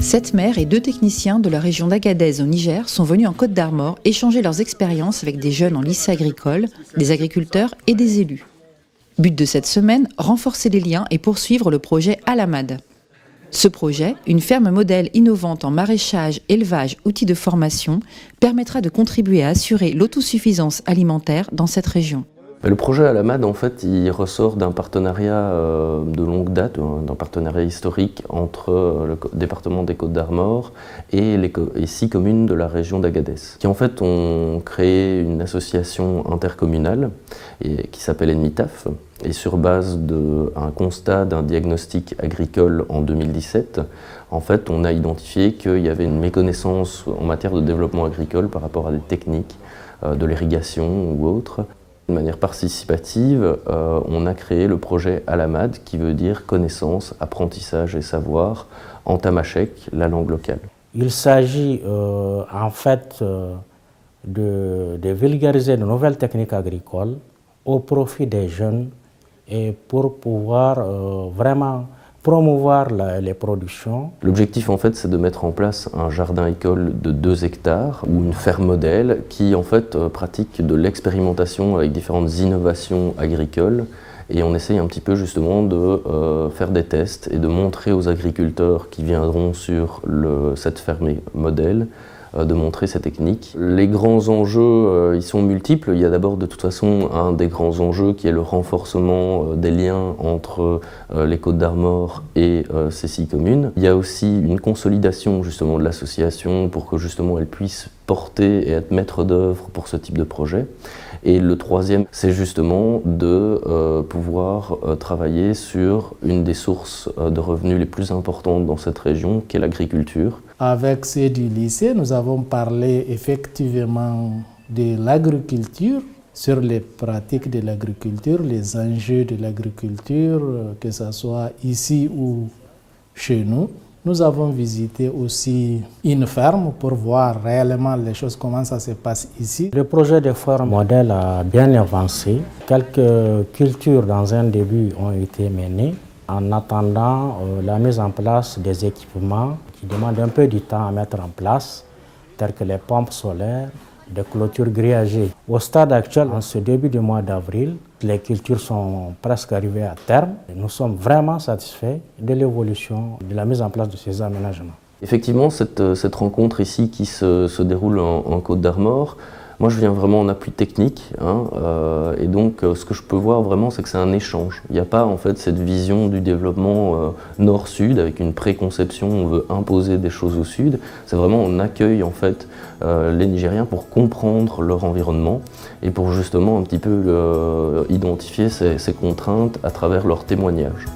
7 maires et 2 techniciens de la région d'Agadez au Niger sont venus en Côte d'Armor échanger leurs expériences avec des jeunes en lycée agricole, des agriculteurs et des élus. But de cette semaine, renforcer les liens et poursuivre le projet Alamad. Ce projet, une ferme modèle innovante en maraîchage, élevage, outils de formation, permettra de contribuer à assurer l'autosuffisance alimentaire dans cette région. Le projet Alamad, en fait, il ressort d'un partenariat de longue date, d'un partenariat historique entre le département des Côtes d'Armor et les 6 communes de la région d'Agadez, qui en fait ont créé une association intercommunale qui s'appelle ENMITAF. Et sur base d'un constat d'un diagnostic agricole en 2017, en fait, on a identifié qu'il y avait une méconnaissance en matière de développement agricole par rapport à des techniques de l'irrigation ou autres. De manière participative, on a créé le projet Alamad, qui veut dire connaissance, apprentissage et savoir en tamashek, la langue locale. Il s'agit en fait de vulgariser de nouvelles techniques agricoles au profit des jeunes et pour pouvoir vraiment promouvoir les productions. L'objectif en fait c'est de mettre en place un jardin-école de 2 hectares ou une ferme modèle qui en fait pratique de l'expérimentation avec différentes innovations agricoles et on essaye un petit peu justement de faire des tests et de montrer aux agriculteurs qui viendront sur cette ferme modèle de montrer ces techniques. Les grands enjeux, ils sont multiples. Il y a d'abord de toute façon un des grands enjeux qui est le renforcement des liens entre les Côtes d'Armor et ces 6 communes. Il y a aussi une consolidation justement de l'association pour que justement elle puisse porter et être maître d'œuvre pour ce type de projet. Et le troisième, c'est justement de pouvoir travailler sur une des sources de revenus les plus importantes dans cette région, qui est l'agriculture. Avec ceux du lycée, nous avons parlé effectivement de l'agriculture, sur les pratiques de l'agriculture, les enjeux de l'agriculture, que ce soit ici ou chez nous. Nous avons visité aussi une ferme pour voir réellement les choses, comment ça se passe ici. Le projet de ferme modèle a bien avancé. Quelques cultures dans un début ont été menées en attendant la mise en place des équipements qui demandent un peu du temps à mettre en place, tels que les pompes solaires, des clôtures grillagées. Au stade actuel, en ce début du mois d'avril, les cultures sont presque arrivées à terme. Nous sommes vraiment satisfaits de l'évolution, de la mise en place de ces aménagements. Effectivement, cette rencontre ici qui se déroule en Côte d'Armor, moi je viens vraiment en appui technique, et donc ce que je peux voir vraiment c'est que c'est un échange. Il n'y a pas en fait cette vision du développement nord-sud avec une préconception, on veut imposer des choses au sud. C'est vraiment on accueille en fait les Nigériens pour comprendre leur environnement et pour justement un petit peu identifier ces contraintes à travers leurs témoignages.